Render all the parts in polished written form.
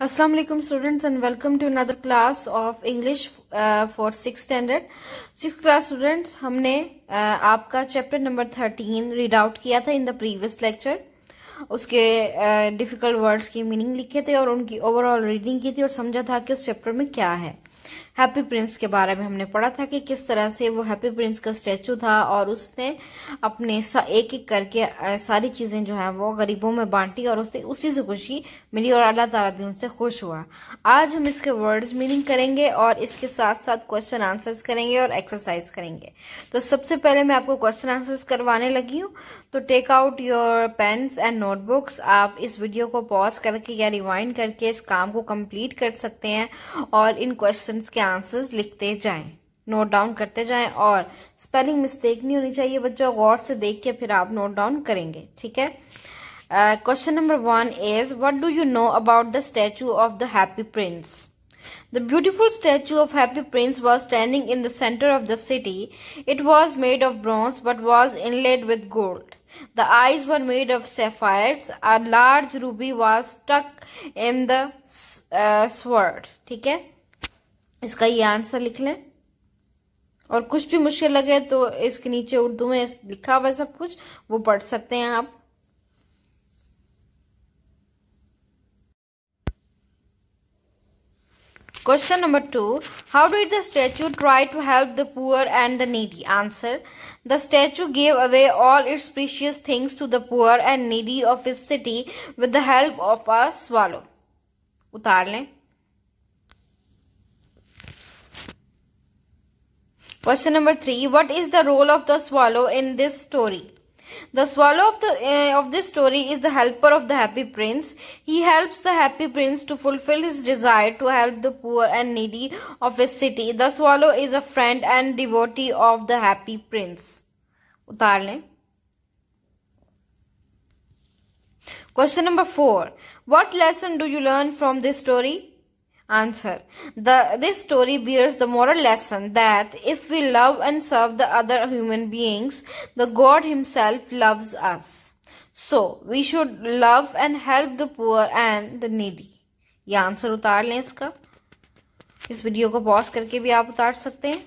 Assalamu alaikum students and welcome to another class of English for 6th standard. 6th class students, हमने आपका chapter number 13 read out किया था in the previous lecture. उसके difficult words की meaning लिखे थे और उनकी ओवरऑल रीडिंग की थी और समझा था कि उस चैप्टर में क्या है. हैप्पी प्रिंस के बारे में हमने पढ़ा था कि किस तरह से वो हैप्पी प्रिंस का स्टैचू था और उसने अपने एक एक करके सारी चीजें जो है वो गरीबों में बांटी और उससे उसी से खुशी मिली और अल्लाह ताला भी उनसे खुश हुआ. आज हम इसके वर्ड्स मीनिंग करेंगे और इसके साथ साथ क्वेश्चन आंसर्स करेंगे और एक्सरसाइज करेंगे. तो सबसे पहले मैं आपको क्वेश्चन आंसर्स करवाने लगी हूँ. तो take out your pens and notebooks. आप इस वीडियो को पॉज करके या रिवाइंड करके इस काम को कंप्लीट कर सकते हैं और इन क्वेश्चंस के आंसर्स लिखते जाएं, नोट डाउन करते जाएं और स्पेलिंग मिस्टेक नहीं होनी चाहिए बच्चों. गौर से देख के फिर आप नोट डाउन करेंगे, ठीक है. Question number 1 is what do you know about the statue of the happy Prince? The beautiful statue of Happy Prince was standing in the center of the city. It was made of bronze but was inlaid with gold. The eyes were made of sapphires. A large ruby was stuck in the sword. ठीक है, इसका ये answer लिख लें और कुछ भी मुश्किल लगे तो इसके नीचे उर्दू में लिखा हुआ सब कुछ वो पढ़ सकते हैं आप. Question number 2. How did the statue try to help the poor and the needy? Answer. The statue gave away all its precious things to the poor and needy of his city with the help of a swallow. उतार लें. Question number 3. What is the role of the swallow in this story? The swallow of this story is the helper of the happy prince. He helps the happy prince to fulfill his desire to help the poor and needy of his city. The swallow is a friend and devotee of the happy prince. उतार लें. Question number 4. What lesson do you learn from this story? Answer. This story bears the moral lesson that if we love and serve the other human beings, the God himself loves us. So, we should love and help the poor and the needy. ये answer उतार लें इसका. इस video को pause करके भी आप उतार सकते हैं.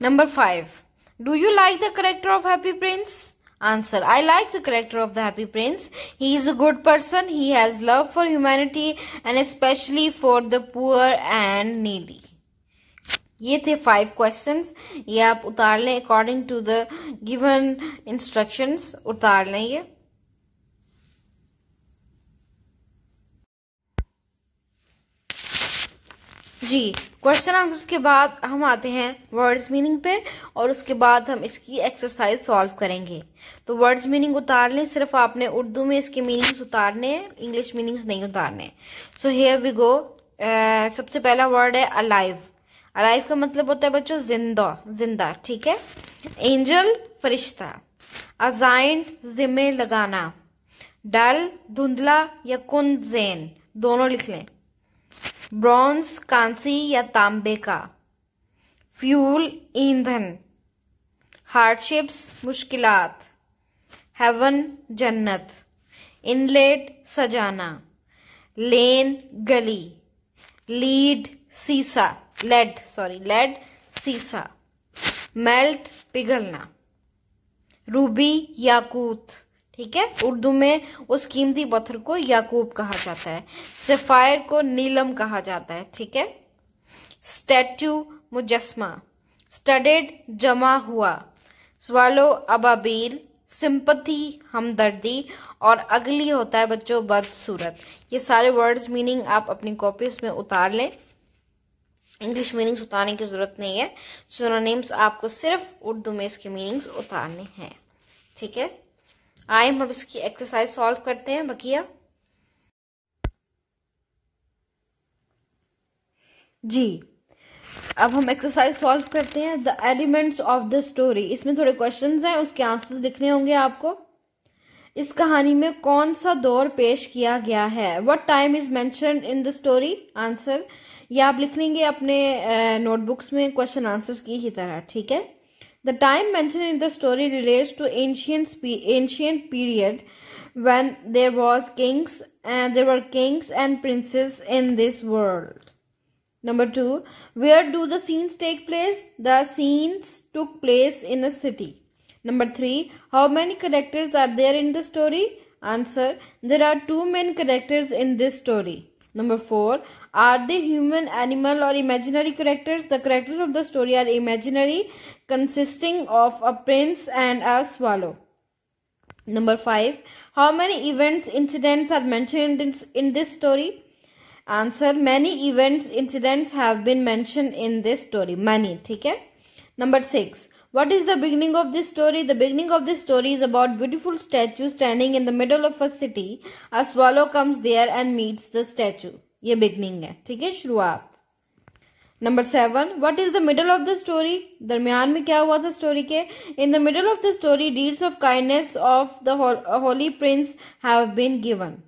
Number 5. Do you like the character of Happy Prince? Answer. I like the character of the Happy Prince. He is a good person. He has love for humanity and especially for the poor and needy. ये थे 5 questions. ये आप उतार लें according to the given instructions. उतार लें ये. जी, question answers के बाद हम आते हैं वर्ड्स मीनिंग पे और उसके बाद हम इसकी एक्सरसाइज सॉल्व करेंगे. तो वर्ड्स मीनिंग उतार लें. सिर्फ आपने उर्दू में इसके मीनिंग्स उतारने हैं, इंग्लिश मीनिंग्स नहीं उतारने. So here we go. सबसे पहला वर्ड है अलाइव. अलाइव का मतलब होता है बच्चों जिंदा, ठीक है. एंजल फरिश्ता. अजाइंड जिम्मे लगाना. डल धुंधला या कुंद जैन दोनों लिख लें. ब्रॉन्ज कांसी या तांबे का. फ्यूल ईंधन. हार्डशिप्स मुश्किलात. हेवन जन्नत. इनलेट सजाना. लेन गली. लीड सीसा लेड सीसा. मेल्ट पिघलना. रूबी याकूत, ठीक है. उर्दू में उस कीमती पत्थर को याकूब कहा जाता है. सफायर को नीलम कहा जाता है, ठीक है. स्टैच्यू मुजस्मा. स्टडेड जमा हुआ. स्वालो अबाबील. सिंपथी हमदर्दी और अगली होता है बच्चों बदसूरत. ये सारे वर्ड्स मीनिंग आप अपनी कॉपीज में उतार लें. इंग्लिश मीनिंग्स उतारने की जरूरत नहीं है. सिनोनिम्स आपको सिर्फ उर्दू में इसके मीनिंग्स उतारने हैं, ठीक है. आए हम अब इसकी एक्सरसाइज सॉल्व करते हैं बकिया. जी, अब हम एक्सरसाइज सॉल्व करते हैं. The elements of the story. इसमें थोड़े क्वेश्चंस हैं, उसके आंसर्स लिखने होंगे आपको. इस कहानी में कौन सा दौर पेश किया गया है? What time is mentioned in the story? Answer. ये आप लिख लेंगे अपने नोटबुक्स में क्वेश्चन आंसर्स की ही तरह, ठीक है. The time mentioned in the story relates to ancient period when there were kings and princes in this world. Number 2, where do the scenes take place? The scenes took place in a city. Number 3, how many characters are there in the story? Answer, there are 2 main characters in this story. Number 4, are they human, animal or imaginary characters? The characters of the story are imaginary, consisting of a prince and a swallow. Number 5, how many events, incidents are mentioned in this story? Answer, many events, incidents have been mentioned in this story. Many, ठीक है. Number 6, what is the beginning of this story? The beginning of this story is about beautiful statue standing in the middle of a city. A swallow comes there and meets the statue. ये beginning है, ठीक है, शुरुआत. Number 7, what is the middle of the story? दरमियान में क्या हुआ था स्टोरी के? In the middle of the story, deeds of kindness of the holy prince have been given.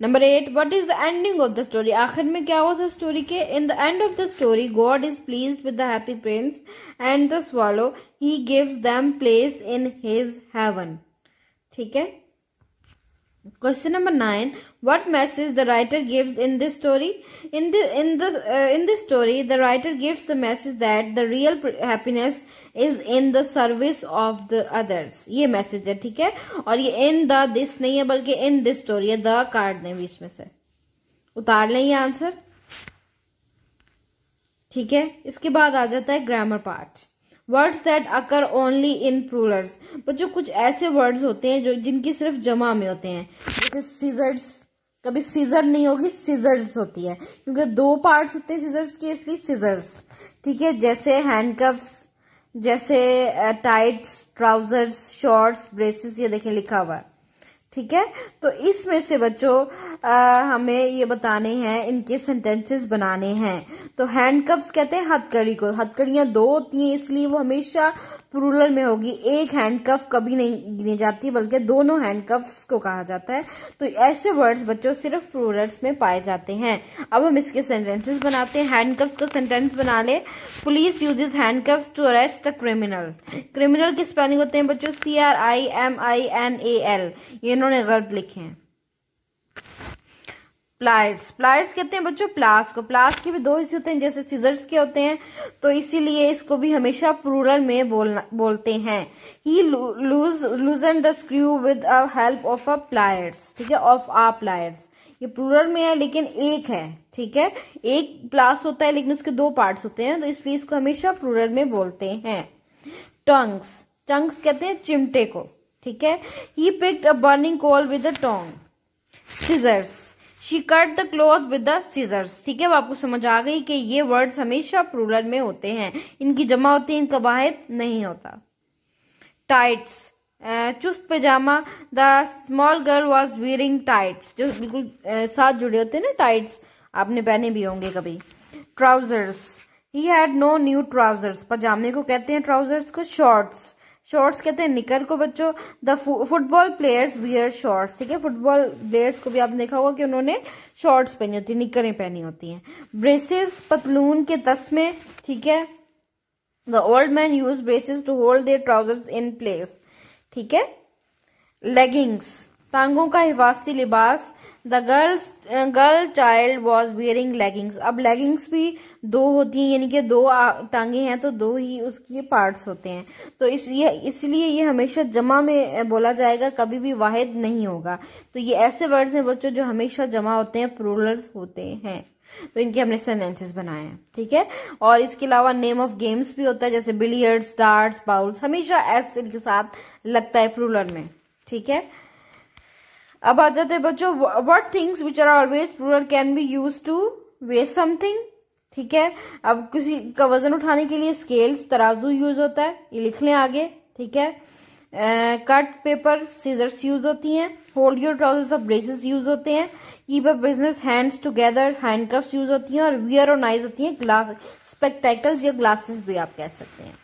Number 8, what is the ending of the story? आखिर में क्या हुआ था स्टोरी के? In the end of the story, God is pleased with the happy prince and the swallow. He gives them place in his heaven. ठीक है. Question number 9, what message the writer gives in this story? In this story, the writer gives the message that the real happiness is in the service of the others. ये message है, ठीक है. और ये in the this नहीं है बल्कि in this story है. the काट दें बीच में से, उतार लें ये आंसर, ठीक है. इसके बाद आ जाता है grammar part. Words that occur only in Plurals. बच्चों कुछ ऐसे वर्ड्स होते हैं जो जिनकी सिर्फ जमा में होते हैं. जैसे सीजर्स, कभी सीजर नहीं होगी, सीजर्स होती है क्योंकि 2 पार्ट्स होते हैं सीजर्स के, इसलिए सीजर्स, ठीक है. जैसे हैंडकफ्स, जैसे टाइट्स, ट्राउजर्स, शॉर्ट्स, ब्रेसेस, ये देखें लिखा हुआ है, ठीक है. तो इसमें से बच्चों हमें ये बताने हैं, इनके सेंटेंसेस बनाने हैं. तो हैंडकफ्स कहते हैं हथकड़ी को. हथकड़ियां 2 होती हैं इसलिए वो हमेशा प्लूरल में होगी. एक हैंडकफ कभी नहीं गिनी जाती बल्कि दोनों हैंडकफ्स को कहा जाता है. तो ऐसे वर्ड्स बच्चों सिर्फ प्लूरल्स में पाए जाते हैं. अब हम इसके सेंटेंसेस बनाते हैं. हैंडकफ्स का सेंटेंस बना ले. Police uses handcuffs to arrest a criminal. Criminal की स्पेलिंग होते हैं बच्चों CRIMINAL. ये इन्होंने गलत लिखे हैं. प्लायर्स, प्लायर्स कहते हैं बच्चों प्लास को. प्लास के भी 2 हिस्से होते हैं जैसे सीजर्स के होते हैं, तो इसीलिए इसको भी हमेशा प्लूरल में बोलते हैं. He loosen the screw with a help of a pliers, ठीक है, ऑफ आ प्लायर्स. ये प्लूरल में है लेकिन एक है, ठीक है. एक प्लास होता है लेकिन उसके 2 पार्ट्स होते हैं, तो इसलिए इसको हमेशा प्लूरल में बोलते हैं. टंग्स, टंग्स कहते हैं चिमटे को, ठीक है. He picked a burning coal with a tong. Scissors, she cut the cloth with the scissors, ठीक है. अब आपको समझ आ गई कि ये वर्ड्स हमेशा प्लूरल में होते हैं, इनकी जमा होती है, इनका वाहिद नहीं होता. टाइट्स, चुस्त पैजामा. The small girl was wearing tights, जो बिल्कुल साथ जुड़े होते हैं ना, टाइट्स आपने पहने भी होंगे कभी. Trousers, he had no new trousers. पजामे को कहते हैं ट्राउजर्स को. शॉर्ट्स, शॉर्ट्स कहते हैं निकर को बच्चों. The football players wear shorts, ठीक है. फुटबॉल प्लेयर्स को भी आपने देखा होगा कि उन्होंने शॉर्ट्स पहनी होती है, निकरें पहनी होती हैं. ब्रेसेस, पतलून के तस्मे, ठीक है. The old man use braces to hold their trousers in place, ठीक है. लेगिंग्स, टांगों का हिफाजती लिबास. The girl child was wearing leggings. अब लेगिंग्स भी 2 होती हैं, यानी कि 2 टांगे हैं तो 2 ही उसके पार्ट्स होते हैं, तो इसलिए ये हमेशा जमा में बोला जाएगा, कभी भी वाहिद नहीं होगा. तो ये ऐसे वर्ड्स हैं बच्चों जो हमेशा जमा होते हैं, प्लूरल्स होते हैं. तो इनके हमने सेंटेंसेस बनाए हैं, ठीक है. और इसके अलावा नेम ऑफ गेम्स भी होता है जैसे बिलियर्ड्स, डार्ट्स, बाउल्स, हमेशा एस इनके साथ लगता है प्लूरल में, ठीक है. अब आ जाते हैं बच्चों what things which are always plural can be use to weigh something, ठीक है. अब किसी का वजन उठाने के लिए स्केल्स, तराजू यूज होता है, ये लिख लें आगे, ठीक है. कट पेपर, सीजर्स यूज होती हैं. Hold your trousers of braces use होते हैं. Keep a business hands together, handcuffs use होती हैं. और वियर ऑन आइज होती हैं, ग्लास, स्पेक्टेकल्स या ग्लासेस भी आप कह सकते हैं,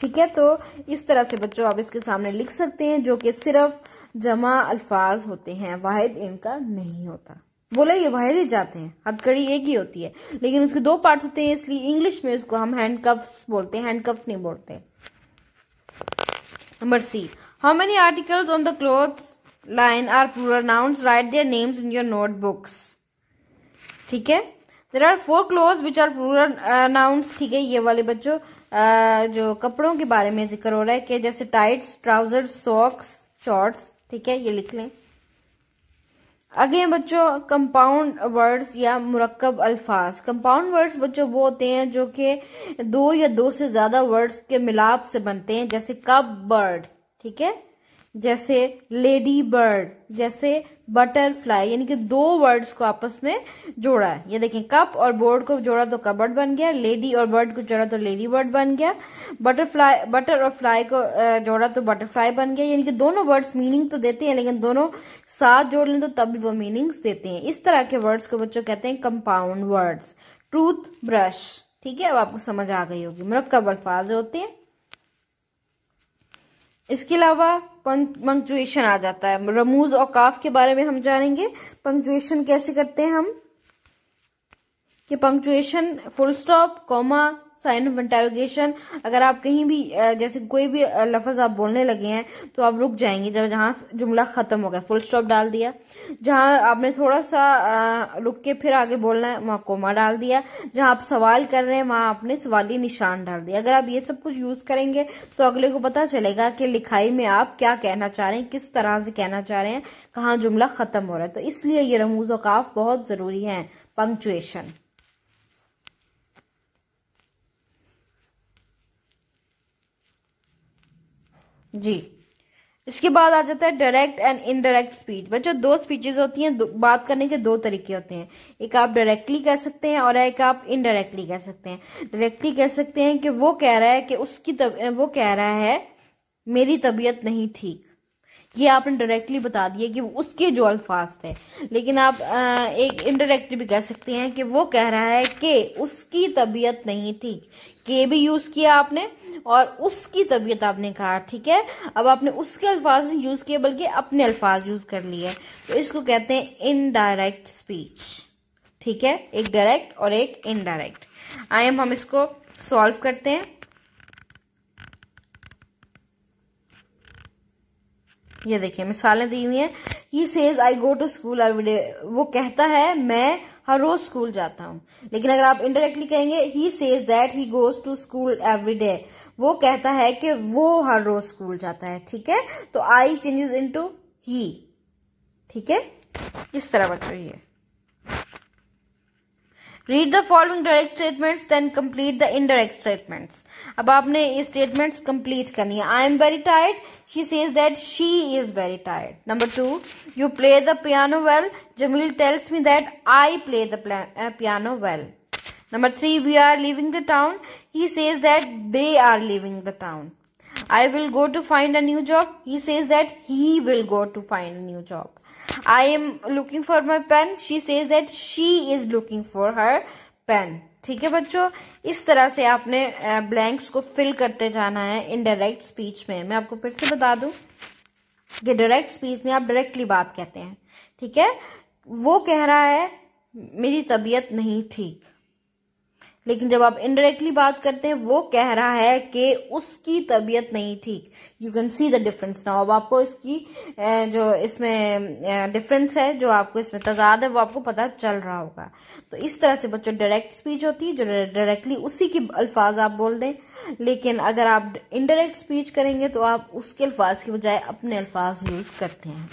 ठीक है. तो इस तरह से बच्चों आप इसके सामने लिख सकते हैं, जो कि सिर्फ जमा अल्फाज होते हैं, वाहिद इनका नहीं होता. बोले ये वाहिद ही जाते हैं, हथकड़ी एक ही होती है लेकिन उसके 2 पार्ट्स होते हैं, इसलिए इंग्लिश में उसको हम हैंडकफ्स बोलते हैं, हैंडकफ नहीं बोलते. Number C, how many articles on the clothes line are plural nouns. Write their names in your notebooks. ठीक है. There are 4 clothes which are plural nouns. ठीक है. ये वाले बच्चों जो कपड़ों के बारे में जिक्र हो रहा है कि जैसे टाइट्स, ट्राउजर्स, सॉक्स, शॉर्ट्स. ठीक है, ये लिख लें. आगे बच्चों कंपाउंड वर्ड्स या मुरक्कब अल्फाज. कंपाउंड वर्ड्स बच्चों वो होते हैं जो कि 2 या 2 से ज्यादा वर्ड्स के मिलाप से बनते हैं. जैसे कप बर्ड. ठीक है, जैसे लेडी बर्ड, जैसे बटरफ्लाई, यानी कि 2 वर्ड्स को आपस में जोड़ा है. ये देखें, कप और बोर्ड को जोड़ा तो कबर्ड बन गया, लेडी और बर्ड को जोड़ा तो लेडी बर्ड बन गया, बटर और फ्लाई को जोड़ा तो बटरफ्लाई बन गया. यानी कि दोनों वर्ड्स मीनिंग तो देते हैं लेकिन दोनों साथ जोड़ लें तो तब भी वो मीनिंग्स देते हैं. इस तरह के वर्ड्स को बच्चों कहते हैं कंपाउंड वर्ड्स. Tooth brush. ठीक है, अब आपको समझ आ गई होगी. मुरक्कब अल्फाज होते हैं. इसके अलावा पंक्चुएशन आ जाता है. रमूज और काफ के बारे में हम जानेंगे. पंक्चुएशन कैसे करते हैं हम, कि punctuation full stop, comma, sign of interrogation. अगर आप कहीं भी जैसे कोई भी लफ्ज आप बोलने लगे हैं तो आप रुक जाएंगे जब जहां जुमला खत्म हो गया, फुल स्टॉप डाल दिया. जहां आपने थोड़ा सा रुक के फिर आगे बोलना है वहां कोमा डाल दिया. जहां आप सवाल कर रहे हैं वहां आपने सवाली निशान डाल दिया. अगर आप ये सब कुछ यूज करेंगे तो अगले को पता चलेगा कि लिखाई में आप क्या कहना चाह रहे हैं, किस तरह से कहना चाह रहे हैं, कहाँ जुमला खत्म हो रहा है. तो इसलिए ये रमूज और काफ बहुत जरूरी है, पंक्चुएशन. जी. इसके बाद आ जाता है डायरेक्ट एंड इनडायरेक्ट स्पीच. बच्चों 2 स्पीचेस होती हैं, बात करने के 2 तरीके होते हैं. एक आप डायरेक्टली कह सकते हैं और एक आप इनडायरेक्टली कह सकते हैं. डायरेक्टली कह सकते हैं कि वो कह रहा है कि वो कह रहा है मेरी तबीयत नहीं ठीक. ये आपने डायरेक्टली बता दिया कि उसके जो अल्फाज थे. लेकिन आप एक इनडायरेक्टली भी कह सकते हैं कि वो कह रहा है कि उसकी तबीयत नहीं ठीक. के भी यूज किया आपने और उसकी तबीयत आपने कहा. ठीक है, अब आपने उसके अल्फाज नहीं यूज किए बल्कि अपने अल्फाज यूज कर लिए. तो इसको कहते हैं इनडायरेक्ट स्पीच. ठीक है, एक डायरेक्ट और एक इनडायरेक्ट. आइए हम इसको सॉल्व करते हैं. ये देखिए मिसालें दी हुई हैं. He says I go to school every day. वो कहता है मैं हर रोज स्कूल जाता हूं. लेकिन अगर आप इनडायरेक्टली कहेंगे he says that he goes to school every day. वो कहता है कि वो हर रोज स्कूल जाता है. ठीक है, तो आई चेंजेस इनटू ही. ठीक है, इस तरह बच्चों ये. Read the following direct statements then complete the indirect statements. अब आपने ये स्टेटमेंट्स कंप्लीट करनी है. I am very tired. She says that she is very tired. Number 2, you play the piano well. Jameel tells me that I play the piano well. Number 3, we are leaving the town. He says that they are leaving the town. I will go to find a new job. He says that he will go to find a new job. I am looking for my pen. She says that she is looking for her pen. ठीक है बच्चों, इस तरह से आपने blanks को fill करते जाना है इनडायरेक्ट स्पीच में. मैं आपको फिर से बता दूं कि डायरेक्ट स्पीच में आप डायरेक्टली बात कहते हैं. ठीक है, वो कह रहा है मेरी तबीयत नहीं ठीक. लेकिन जब आप इनडायरेक्टली बात करते हैं वो कह रहा है कि उसकी तबीयत नहीं ठीक. You can see the difference now. अब आपको इसकी जो इसमें डिफरेंस है, जो आपको इसमें तजाद है, वो आपको पता चल रहा होगा. तो इस तरह से बच्चों डायरेक्ट स्पीच होती है जो डायरेक्टली उसी के अल्फाज आप बोल दें. लेकिन अगर आप इनडायरेक्ट स्पीच करेंगे तो आप उसके अल्फाज की बजाय अपने अल्फाज यूज करते हैं.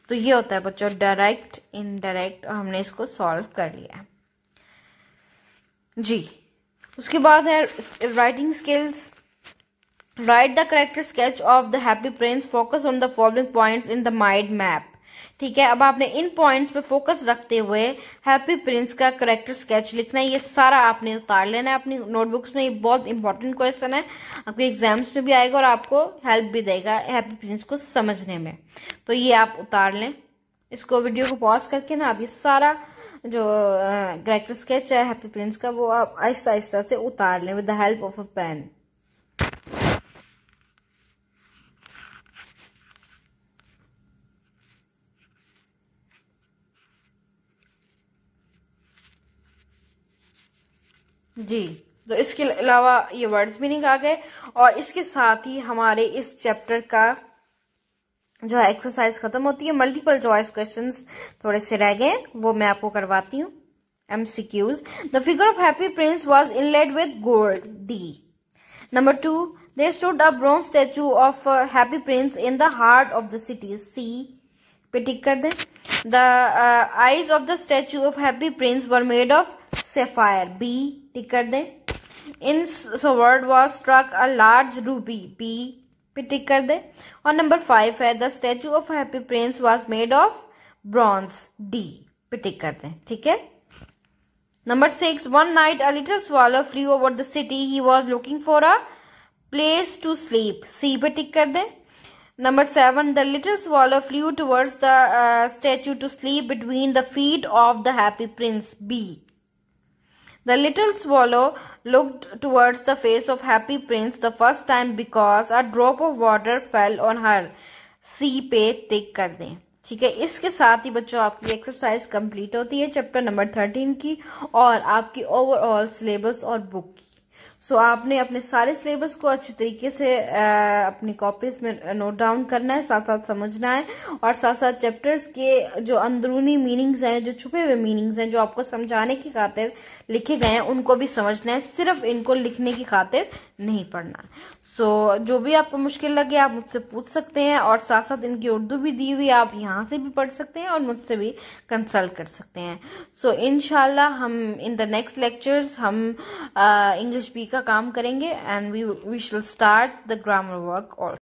तो ये होता है बच्चों डायरेक्ट इनडायरेक्ट, और हमने इसको सॉल्व कर लिया जी. उसके बाद है writing skills. Right the character sketch of the happy Prince. Focus on the following points in the mind map. ठीक है, अब आपने इन पॉइंट्स पे फोकस रखते हुए हैप्पी प्रिंस का करेक्टर स्केच लिखना है. ये सारा आपने उतार लेना है अपनी नोटबुक्स में. ये बहुत इंपॉर्टेंट क्वेश्चन है, आपके एग्जाम्स में भी आएगा और आपको हेल्प भी देगा हैप्पी प्रिंस को समझने में. तो ये आप उतार लें. इसको वीडियो को पॉज करके ना आप ये सारा जो करेक्टर स्केच है हैप्पी प्रिंस का वो आप आहिस्ता आहिस्ता से उतार लें with the help of a pen. जी, तो इसके अलावा ये वर्ड्स मीनिंग आ गए और इसके साथ ही हमारे इस चैप्टर का जो है एक्सरसाइज खत्म होती है। मल्टीपल चॉइस क्वेश्चंस थोड़े से रह गए, वो मैं आपको करवाती हूँ। MCQs. The figure of Happy Prince was inlaid with gold. D. Number 2. There stood a bronze statue of Happy Prince in the heart of the city. C. पे टिक कर दें। The eyes of the statue of Happy Prince were made of sapphire. B. टिक कर दें। In sword was struck a large ruby. B. पे टिक कर दें। और number 5 है The statue of Happy Prince was made of bronze. D. पे टिक कर दें। ठीक है। Number 6. One night a little swallow flew over the city. He was looking for a place to sleep. C पे टिक कर दें। Number 7. The little swallow flew towards the statue to sleep between the feet of the Happy Prince. B. The little swallow looked towards the face of Happy Prince the first time because a drop of water fell on her. C पे टिक कर दें। ठीक है। इसके साथ ही बच्चों आपकी exercise complete होती है चैप्टर नंबर 13 की और आपकी ओवरऑल सिलेबस और बुक की। सो आपने अपने सारे सिलेबस को अच्छी तरीके से अपनी कॉपीज में नोट डाउन करना है, साथ साथ समझना है और साथ साथ चैप्टर्स के जो अंदरूनी मीनिंग्स हैं, जो छुपे हुए मीनिंग्स हैं, जो आपको समझाने की खातिर लिखे गए हैं, उनको भी समझना है। सिर्फ इनको लिखने की खातिर नहीं पढ़ना। सो जो भी आपको मुश्किल लगे आप मुझसे पूछ सकते हैं और साथ साथ इनकी उर्दू भी दी हुई, आप यहाँ से भी पढ़ सकते हैं और मुझसे भी कंसल्ट कर सकते हैं। सो इंशाल्लाह हम इन द नेक्स्ट लेक्चर्स हम इंग्लिश बी का काम करेंगे and we shall start the grammar work also.